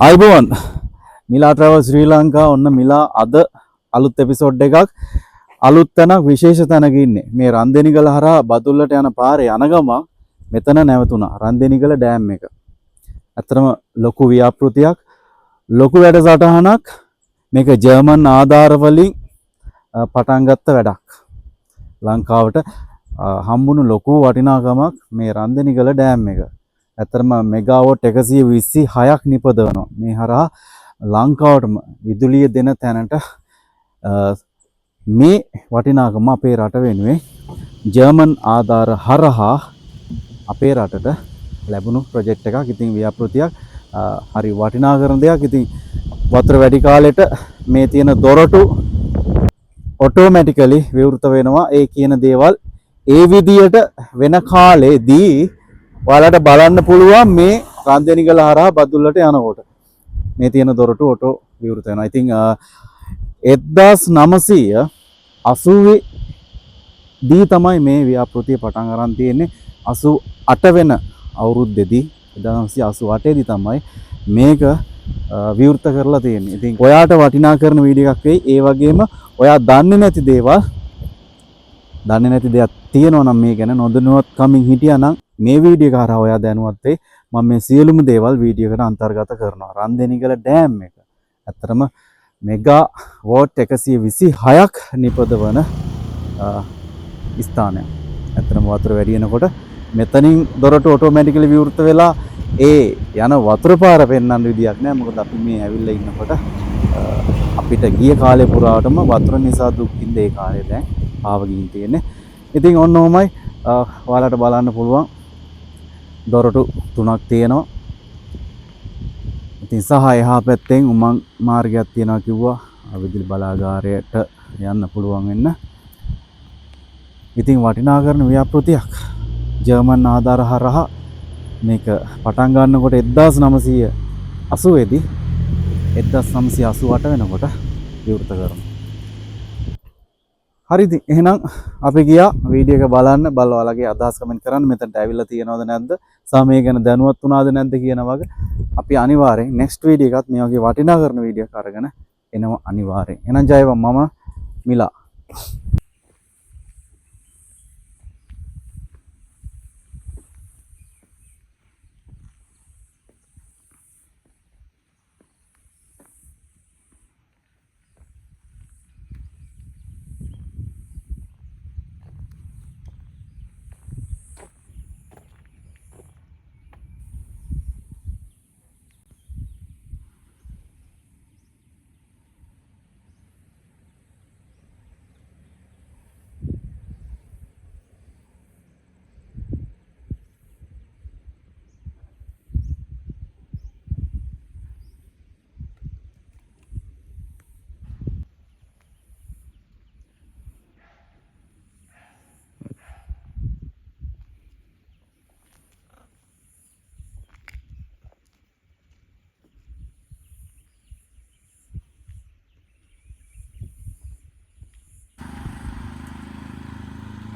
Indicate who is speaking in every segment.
Speaker 1: අයිබෝන් මිලා ට්‍රැවල් ශ්‍රී ලංකා ඔන්න මිලා අද අලුත් එපිසෝඩ් එකක් අලුත් තැනක් විශේෂ තැනක ඉන්නේ මේ රන්දෙනිගල හරහා බදුල්ලට යන පාරේ යන ගමන් මෙතන නැවතුණා රන්දෙනිගල ඩෑම් එක. ඇත්තටම ලොකු ව්‍යාපෘතියක් ලොකු වැඩසටහනක් මේක ජර්මන් ආධාර වලින් පටන් ගත්ත වැඩක්. ලංකාවට හම්බුණු ලොකු වටිනාකමක් මේ රන්දෙනිගල ඩෑම් එක. ඇතරම මෙගාවොට් 126ක් නිපදවනවා. මේ හරහා ලංකාවටම විදුලිය දෙන තැනට මේ වටිනාකම අපේ රට වෙනුවෙන් ජර්මන් ආධාර හරහා අපේ රටට ලැබුණු ප්‍රොජෙක්ට් එකක්. ඉතින් ව්‍යාපෘතියක් හරි වටිනා කරන දෙයක්. ඉතින් වතුර වැඩි කාලෙට මේ තියෙන දොරටු ඔටෝමැටිකලි විවෘත වෙනවා. ඒ කියන දේවල් ඒ විදියට වෙන කාලෙදී ඔයාලට බලන්න පුළුවන් මේ රන්දෙනිගල හරහා බදුල්ලට යනකොට මේ තියෙන දොරටු ඔටෝ විවෘත වෙනවා. ඉතින් 1980 දී තමයි මේ ව්‍යාපෘතිය පටන් අරන් තියෙන්නේ. 88 වෙන අවුරුද්දේදී 1988 දී තමයි මේක විවෘත කරලා තියෙන්නේ. ඉතින් ඔයාට වටිනා කරන වීඩියෝ එකක් වෙයි. ඒ වගේම ඔයා දන්නේ නැති දෙයක් තියෙනවා නම් මේ ගැන නොදැනුවත් කමින් හිටියා නම් මේ වීඩියෝ එක හරහා ඔයා දැනුවත් වෙයි. මම මේ සියලුම දේවල් වීඩියෝ එකට අන්තර්ගත කරනවා. රන්දෙනිගල ඩෑම් එක. ඇත්තටම මෙගා වෝට් 126ක් නිපදවන ස්ථානයක්. ඇත්තටම වතුර වැඩි වෙනකොට මෙතනින් දොරටු ඔටෝමැටිකලි විවෘත වෙලා ඒ යන වතුර පාර පෙන්වන්න විදියක් නැහැ. මොකද අපි මේ ඇවිල්ලා ඉන්නකොට අපිට ගිය කාලේ පුරාවටම වතුර නිසා දුක් විඳ ඒ කාලේ දැන් ආව ගින් තියෙන්නේ. ඉතින් ඔන්න ඔහමයි ඔයාලට බලන්න පුළුවන් දොරටු 3ක් තියෙනවා. ඉතින් සහ එහා පැත්තෙන් උමං මාර්ගයක් තියෙනවා කිව්වා. විදුලි බලාගාරයට යන්න පුළුවන් වෙන්න. ඉතින් වටිනා කරන ව්‍යාපෘතියක් ජර්මන් ආධාර හරහා මේක පටන් ගන්නකොට 1980 දී 1988 වෙනකොට විවෘත කරනවා. හරි ඉතින් එහෙනම් අපි ගියා වීඩියෝ එක බලන්න. බලවලගේ අදහස් කමෙන්ට් කරන්න. මෙතනට ඇවිල්ලා තියෙනවද නැද්ද? සහ මේ ගැන දැනුවත් වුණාද නැද්ද කියන වගේ අපි අනිවාර්යෙන් next වීඩියෝ එකත් මේ වගේ වටිනා කරන වීඩියෝ එකක් අරගෙන එනවා අනිවාර්යෙන්. එහෙනම් ජයවම් මම මිලා.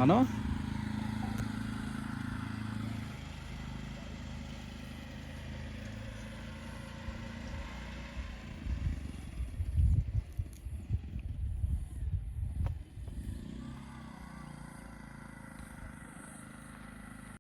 Speaker 1: Ano?